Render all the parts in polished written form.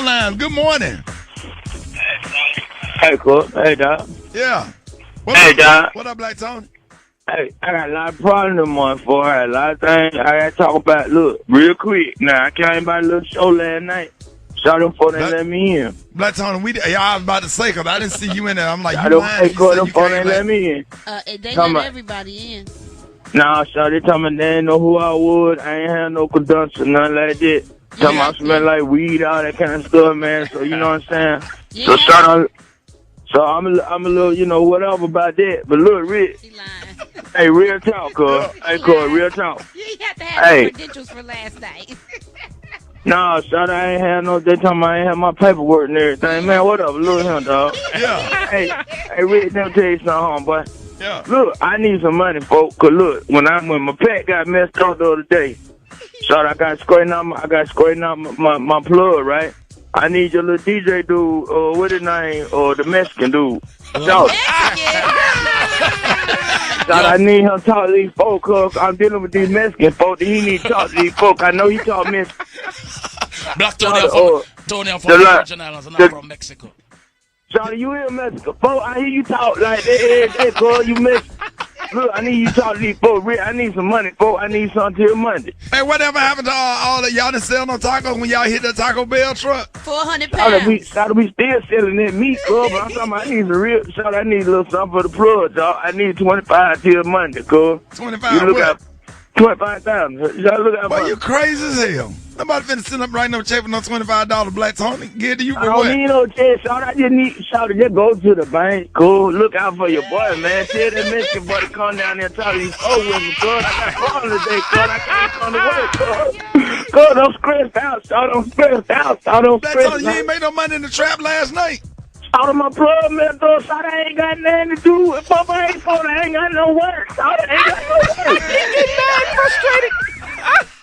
line. Good morning. Hey, cool. Hey, dog. Yeah. Hey, dog. What up, Black Tony? Hey, I got a lot of problems in my for. I had a lot of things I got to talk about. Look, real quick. Now, I came by a little show last night. Shot them before they let me in. Black Tony, I was about to say, because I didn't see you in there. I'm like, I don't think them before they let me in. They let everybody in. Nah, so they told me they didn't know who I was. I ain't had no credentials, nothing like that. Tell me I smell like weed, all that kind of stuff, man. So, you know what I'm saying? Yeah. So I'm a little, you know, whatever about that. But look, Rick. Hey, real talk, cuz. Hey, cuz, real talk. You ain't have to have no credentials for last night. Nah, son, I ain't had no, they talking about I ain't had my paperwork and everything. Man, what up, little him, dog? Yeah. Hey, Rick, let me tell you something, homeboy. Yeah. Look, I need some money, folks, because look, when my pet got messed up the other day, so I got squirting out my plug, right? I need your little DJ dude, what his name, or the Mexican dude. So, I need him to talk to these folks, cause I'm dealing with these Mexican folks. He need to talk to these folks. I know he talk Mexican. Black Tony from the originals and I'm from Mexico. Charlie, you in Mexico. Folks, I hear you talk like that, cuz you Mexican. Look, I need you to talk to these folks. I need some money, folks. I need something till Monday. Hey, whatever happened to all that y'all done sell no tacos when y'all hit the Taco Bell truck? 400 pounds. We still selling that meat, cuz. But I'm talking about I need some real, I need a little something for the plug, dog. I need 25 till Monday, cuz. 25 what? 25,000. Y'all look at Boy, you crazy as hell. Nobody finna sit up right no check for no $25 Black Tony. Get it to you for what? I don't need no check, Shawty. I just need Shawty. Just go to the bank. Cool. Look out for your boy, man. Tell that Mexican boy to come down there and talk to these folks with me, cuz. I got problems today, cuz. I can't come to work, cuz. Cuz, don't stress out, Shawty. Don't stress out, Shawty. Don't stress out. Black Tony, you ain't made no money in the trap last night. Out of my plug, man, though, Shawty, I ain't got nothing to do. If Papa ain't phone, I ain't got no work. Shawty, I ain't got no work. He get mad, frustrated.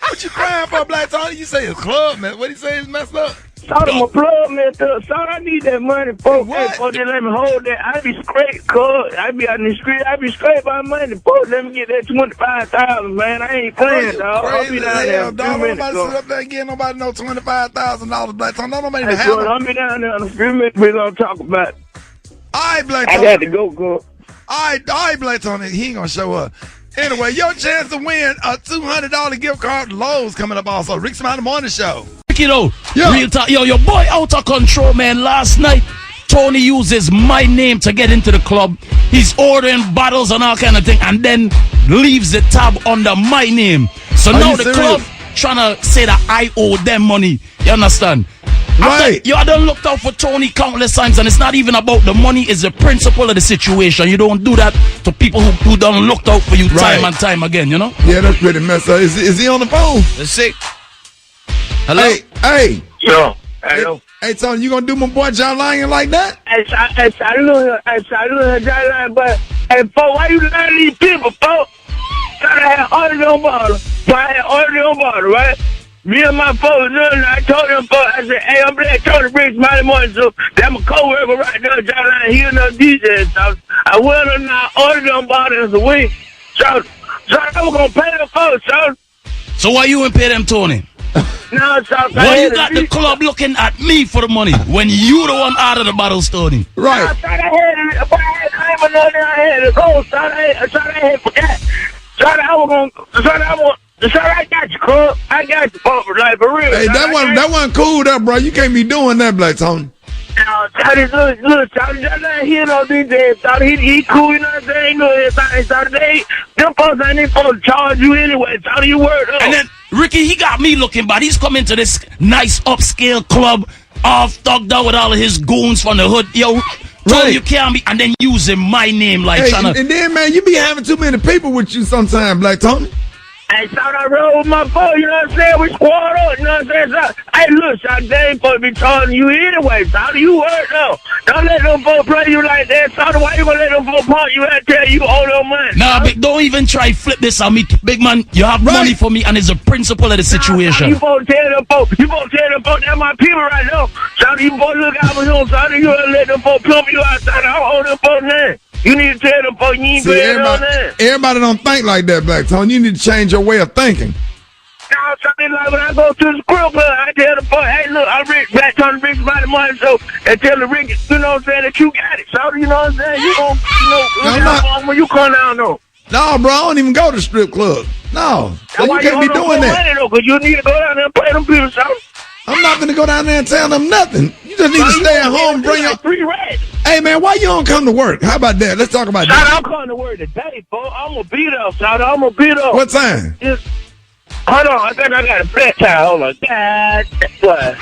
What you crying for, Black Tony? You say it's club, man. What he say is messed up? Shawty, my plug, man, though. Shawty, I need that money, folks. Hey, folks, just let me hold that. I be straight, cuz. I be out in the street. I be straight by money, folks. Let me get that 25,000, man. I ain't playing, dog. I'll be down there. Dog, nobody sit up there and give nobody no $25,000, Black Tony. Nobody even have it. I'll be down there in a few minutes. We're going to talk about it. All right, Black Tony. I got to go, cuz. All right, Black Tony. He ain't going to show up. Anyway, your chance to win a $200 gift card to Lowe's coming up also. Rick Smiley Morning Show. Ricky, though, real talk. Yo, your boy out of control, man. Last night, Tony uses my name to get into the club. He's ordering bottles and all kind of thing, and then leaves the tab under my name. So now the club trying to say that I owe them money. You understand? Right. You done looked out for Tony countless times, and it's not even about the money, it's the principle of the situation. You don't do that to people who done looked out for you time and time again, you know? Yeah, that's pretty messed up. Is he on the phone? Let's see. Hello? Hey. Yo. Hello. Hey, Tony, you gonna do my boy John Lyon like that? Hey, John Lyon, but, hey, folks, why you lying to these people, folks? I had ordered on bottle. I had ordered on bottle, right? Me and my folks, I told them, folks, I said, hey, I'm Black Tony, Rick Smiley Morning, so that's my co-worker right now, John Lyon. He no DJ, so I went and I ordered them bottles a week. So I was gonna pay them folks, So why you ain't pay them, Tony? No, so why you got the club looking at me for the money when you the one out of the bottles, Tony? Right. I thought I had it, but I didn't know that I had it. Oh, so I had forgot. So I was gonna, so I got you, club. I got you, folks, like, for real. Hey, that wasn't cool, though, bro. You can't be doing that, Black Tony. Now, look, Charlie, he no DJ. Charlie, he cool, you know what I'm saying? Them folks ain't even supposed to charge you anyway. Charlie, you word up. And then Ricky, he got me looking bad. He's coming to this nice upscale club, all thugged out with all of his goons from the hood. Yo, Tony, you can't be, and then using my name like and then, man, you be having too many people with you sometimes, Black Tony. Hey, shout I roll with my phone, you know what I'm saying? We squad up, you know what I'm saying? Hey, look, shout they ain't supposed to be charging you anyway, shout you heard though. Don't let them folks play you like that, shout why you gonna let them folks punk you and tell you owe them money? Nah, big, don't even try flip this on me, big man. You have money for me, and it's a principle of the situation. You supposed to tell them folks, that's my people right now. Shout you supposed to look out for them, shout you gonna let them folks pump you out, shout I don't owe them folks nothing. You need to tell them folks you ain't paying on that. Everybody don't think like that, Black Tony. You need to change your way of thinking. now, something like when I go to the squirrel club, I tell the boy, hey, look, I'm Rick, Black Tony Rick's Smiley Money Show, and tell the Rick, you know what I'm saying, that you got it. So, you know what I'm saying? You gon', when you come down, though. No, bro, I don't even go to strip club. No. So you can't be doing that. Because you need to go down there and play them people, so. I'm not going to go down there and tell them nothing. You just need to stay at home and bring your... 3 rats. Hey, man, why you don't come to work? How about that? Let's talk about that. I'm coming to work today, folks. I'm going to beat up, shout out. I'm going to beat up. What time? Hold on, I think I got a flat tire. Hold on. God, what?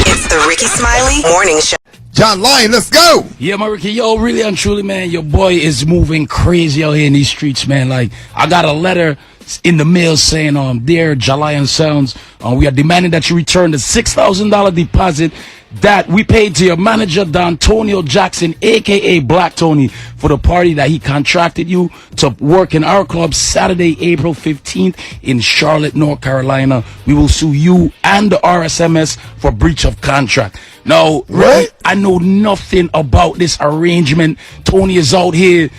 It's the Rickey Smiley Morning Show. John Lyon, let's go. Yeah, my Rickey, yo, really and truly, man, your boy is moving crazy out here in these streets, man. Like, I got a letter in the mail saying, dear Jalion Sounds, we are demanding that you return the $6,000 deposit that we paid to your manager, D'Antonio Jackson, a.k.a. Black Tony, for the party that he contracted you to work in our club Saturday, April 15th in Charlotte, North Carolina. We will sue you and the RSMS for breach of contract. Now, right? I know nothing about this arrangement. Tony is out here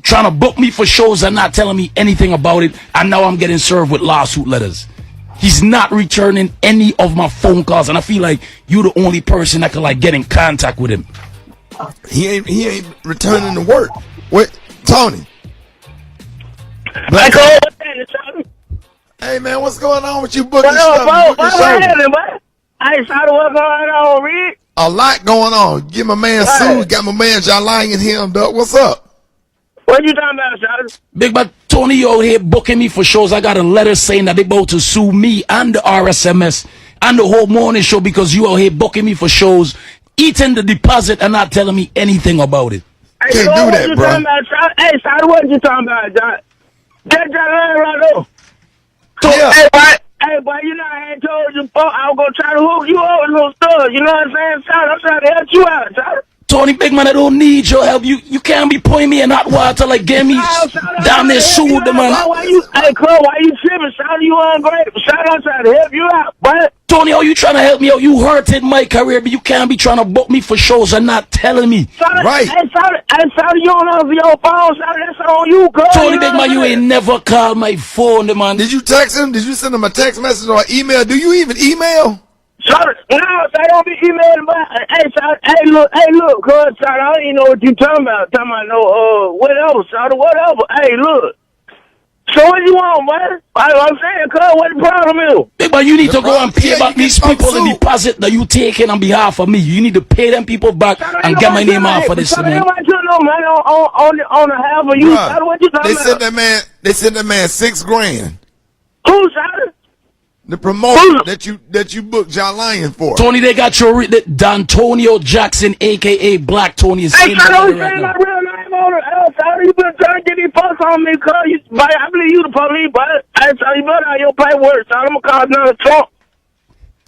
trying to book me for shows and not telling me anything about it, and now I'm getting served with lawsuit letters. He's not returning any of my phone calls, and I feel like you're the only person that can like get in contact with him. He ain't returning to work. Wait, Tony. Black Hey man, what's going on with you booking stuff? Hey, Shady, what's going on, Rick? A lot going on. Get my man Sue, got my man John Lyon hemmed up. What's up? What you talking about, Shady? Big but Tony out here booking me for shows. I got a letter saying that they about to sue me and the RSMS and the whole morning show because you out here booking me for shows, eating the deposit and not telling me anything about it. Hey, can't do that, bro. Hey, Shady, what you talking about, John? That John right there. Yeah. Hey, boy, you know I ain't told you before. I was going to try to hook you up with some stuff. You know what I'm saying, Shady? I'm trying to help you out, Shady. Tony, big man, I don't need your help. You can't be putting me in hot water like get me down there sued the man. Hey, Cole, why you tripping? Shady, you ungrateful. Shady, I'm trying to help you out, but Tony, how you trying to help me out? You hurted my career, but you can't be trying to book me for shows and not telling me. Shady, right. Hey, Shady, you don't answer your phone, Shady. That's on you, Cole. Tony, big man, you ain't never called my phone, man. Did you text him? Did you send him a text message or email? Do you even email? Shady, no, Shady, don't be emailing about. Hey, Shady, hey, look, cuz, Shady, I don't even know what you talking about. Talking about no, whatever, Shady, whatever. Hey, look. So what you want, man? I'm saying, cuz, what the problem is? Big man, you need to go and pay back these people the deposit that you taking on behalf of me. You need to pay them people back and get my name off of this, man. Nobody took no money on the half of you. Shady, what you talking about? They sent that man $6,000. Who, Shady? The promoter that you booked John Lyon for. Tony, they got your D'Antonio Jackson, a.k.a. Black Tony, is hey, in I don't right say now. my real name on it. Shady, you been trying to get these folks on me, cuz. I believe you the police, but I tell you better have your paperwork, Shady. I'm going to call another Trump.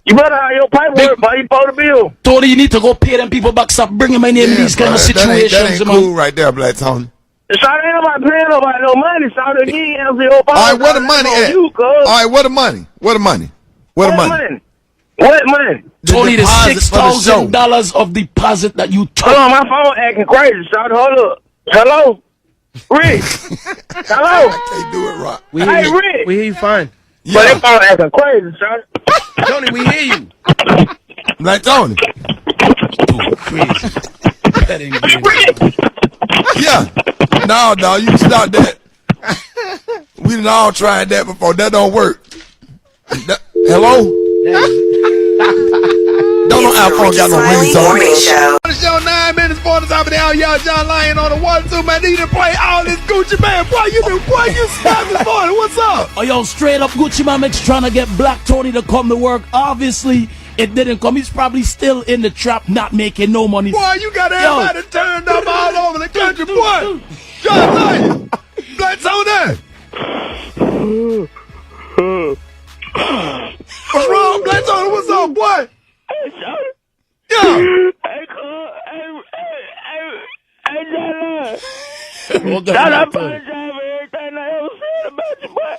You better have your paperwork, but you pay the bill. Tony, you need to go pay them people back. Stop bringing my name in these kind of situations, that ain't cool right there, Black Tony. Shady, ain't nobody paying nobody no money, Shady. You ain't answer your phone. All right, where the money at? All right, where the money? Where the money? Where the money? What money? Tony, the $6,000 of deposit that you took. Hold on, my phone acting crazy, Shady. Hold up. Hello? Rick? Hello? I can't do it right. Hey, Rick. We hear you fine. Yeah. But that phone acting crazy, Shady. Tony, we hear you. Black Tony. Dude, crazy. That ain't good. Yeah. No, you can stop that. We done all tried that before. That don't work. Hello? Don't know iPhone got no ringtone. On the show, 9 minutes before the top of the hour, y'all. John Lyon on the 1-2, man. Need to play all this Gucci, man. Boy, you snapping this morning. What's up? Oh, yo, straight up Gucci Mama's trying to get Black Tony to come to work. Obviously, it didn't come. He's probably still in the trap, not making no money. Boy, you got everybody turned up all over the country, boy. John Lyon. Black Tony. What's wrong, Black Tony? What's up, boy? Hey, Shady. Yeah. Hey, cuz. Hey, John. What Shady, the I hell? apologize for everything I ever said about you, boy.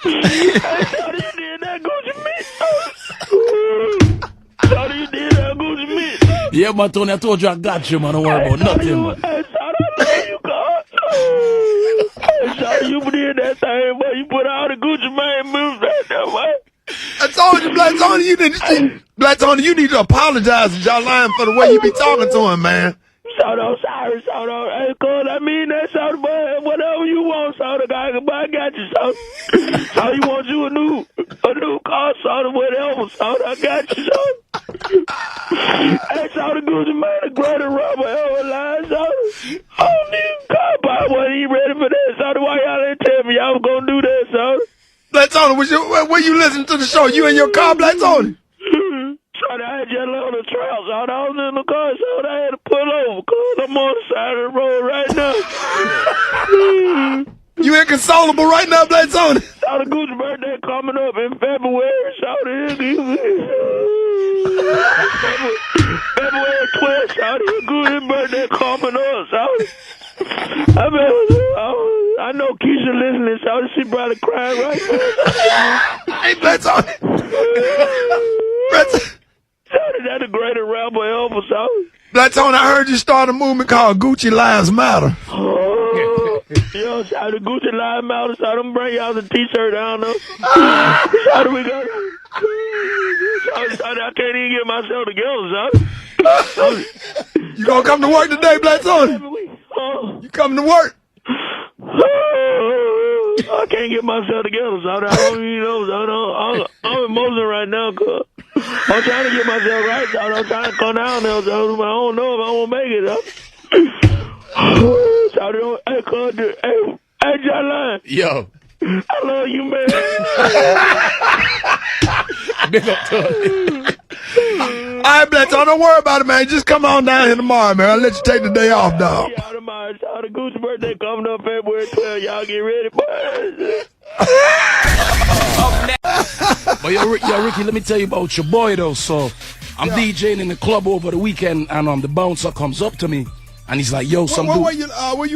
Hey, Shady, you did that Gucci meat. Shady, you did that Gucci meat. Yeah, man, Tony, I told you I got you, man. Don't worry about nothing, man. Hey, Shady, I love you, cuz. Hey, Shady, you did that thing, boy. You put Black Tony, Black Tony, you need to apologize to John Lyon for the way you be talking to him, man. Soda, sorry, Soda. Hey, cuz, I mean that, Soda, but whatever you want, Soda, guy, but I got you, Soda. So you want you a new car, Soda, whatever, Soda, I got you, Soda. Hey, Soda Gucci, man, the greatest rapper ever alive, Soda. I don't even cop out, wasn't even ready for that, Soda. Why y'all didn't tell me y'all was gonna do that, Soda? Black Tony, when you listen to the show, you in your car, Black Tony? Soda, I had just on the trail, Soda. I was in the car, Soda. I had to pull over, cuz I'm on the side of the road right now. You inconsolable right now, Black Tony? Soda Gucci's birthday coming up in February, Soda. February 12th, Soda. Gucci's birthday coming up, Soda. I know Keisha listening, Soda. She probably crying right now. Hey, Black Tony. Soda, that's the greatest rapper ever, Soda. Black Tony, I heard you start a movement called Gucci Lives Matter. Oh, yo, Soda, Gucci Live Matter, Soda. I'm bring y'all the t-shirt down there. Soda, we got Soda, I can't even get myself together, Soda. You gonna come to work today, Black Tony? You coming to work? I can't get myself together, Soda. I don't even know, Soda. I'm emotional right now, cuz. I'm trying to get myself right, Soda. I'm trying to come down there, Soda, but I don't know if I won't make it, Soda. Soda, hey, cuz, hey, John Lyon. Yo. I love you, man. Big up, Tony. All right, Black Tony, don't worry about it, man. Just come on down here tomorrow, man. I'll let you take the day off, dog. Y'all tomorrow, Soda Gucci's birthday coming up February 12th. Y'all get ready, boys. But yo, Ricky, let me tell you about your boy though. So I'm DJing in the club over the weekend, and the bouncer comes up to me, and he's like, "Yo, some dude." Where you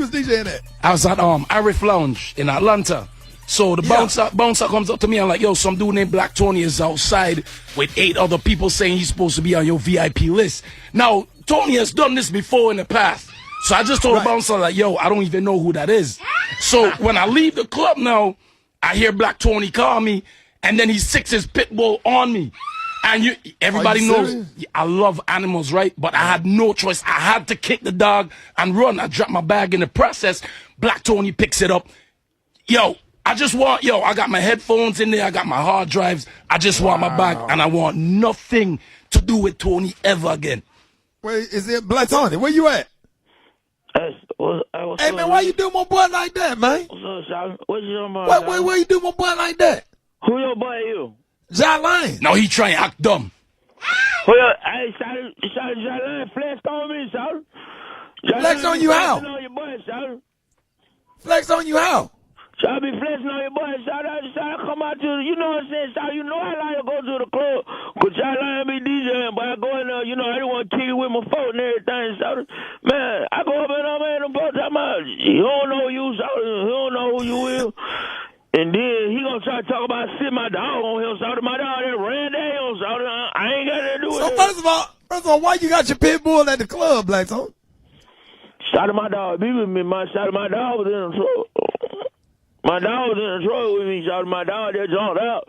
was DJing at? I was at Irish Lounge in Atlanta. So the bouncer comes up to me and like, "Yo, some dude named Black Tony is outside with 8 other people saying he's supposed to be on your VIP list." Now Tony has done this before in the past, so I just told the bouncer like, "Yo, I don't even know who that is." So when I leave the club now, I hear Black Tony call me, and then he sicks his pitbull on me. And everybody knows I love animals, right? But I had no choice. I had to kick the dog and run. I dropped my bag in the process. Black Tony picks it up. Yo, I got my headphones in there. I got my hard drives. I just want my bag, and I want nothing to do with Tony ever again. Wait, is it Black Tony? Where you at? Hey, man, why you do my boy like that, man? What's up, Shawty? What you talking about? Why you do my boy like that? Who your boy you? John Lyon. No, he trying to act dumb. Well, hey, Shawty, John Lyon flexed on me, Shawty. Flex on you how? On your boy, Shawty. Flex on you how? Shawty be flexing on your boy, Shawty. Shawty come out to, you know what I'm saying, Shawty, you know I like to go to the club, because John Lyon be DJing, but I go in there, you know, I don't want to kick it with my phone and everything, Shawty. Man, I go up and I'm in the boat, talking about, he don't know you, Shawty, he don't know who you is. And then he gonna try to talk about sitting my dog on him, Shawty. My dog that ran down, Shawty. I ain't got nothing to do with it. So first of all, why you got your pit bull at the club, Black Tony? Shawty, my dog be with me. My dog was in the truck. My dog was in the truck with me, Shawty. My dog just jumped out.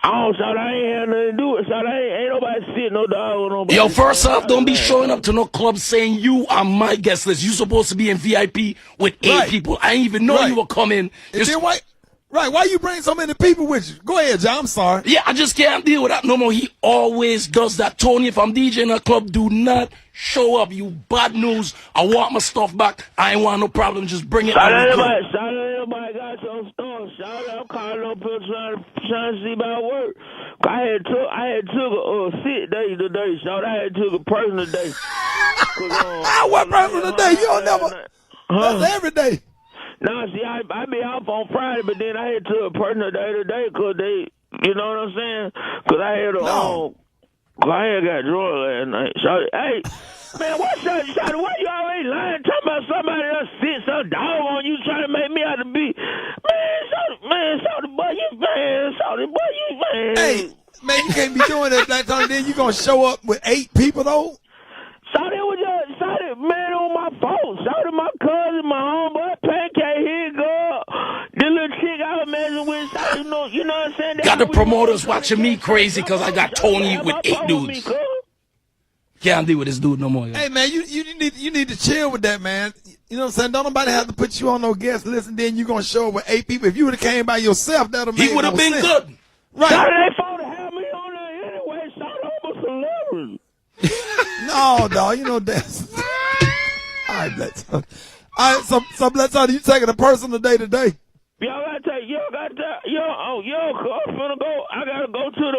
Shawty, I ain't had nothing to do with it. Shawty, ain't nobody sitting no dog with nobody. Yo, first off, don't be showing up to no club saying you are my guest list. You supposed to be in VIP with 8 people. I didn't even know you were coming. Why you bring so many people with you? Go ahead, John, I'm sorry. Yeah, I just can't deal with that no more. He always does that. Tony, if I'm DJing a club, do not show up. You bad news. I want my stuff back. I ain't want no problem. Just bring it out. Everybody got some stuff. I'm calling up here trying to see about work. I had took a sick day today, Shawty. I had took a personal day. What personal day? You don't never. That's every day. No, see, I be off on Friday, but then I had to a personal day today because they, you know what I'm saying? Because I had I had got drunk last night. Shawty, hey, man, Shawty, why you always lying? Talking about somebody else sit some dog on you trying to make me out to be. Shawty, boy, you man. Hey, man, you can't be doing that, Black Tony. Then you going to show up with 8 people, though? Shawty, it was just, man, on my phone. Shawty, my cousin, my homeboy, Pancake, here go. The little chick I was messing with, Shawty, you know what I'm saying? Got the promoters watching me crazy because I got Tony with 8 dudes. Can't deal with this dude no more. Hey man, you need to chill with that, man. You know what I'm saying? Don't nobody have to put you on no guest list and then you gonna show up with 8 people. If you would have came by yourself, that'd have made He would have been good. Right. They supposed to have me on there anyway. Shout out to celebrity. No, dog, you know that's all right, Blitz. All right, so Blitz, you taking a personal day today? Y'all gotta take, I'm finna go. I gotta go to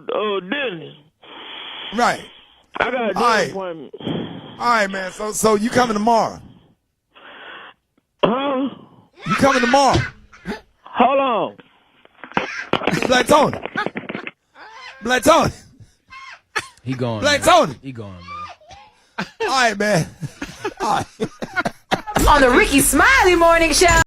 the dentist. Right. I got a dentist appointment. All right, man. So you coming tomorrow? Huh? You coming tomorrow? Hold on. Black Tony. Black Tony. He gone. Black man. Tony. He gone, man. All right, man. All right. On the Rickey Smiley Morning Show.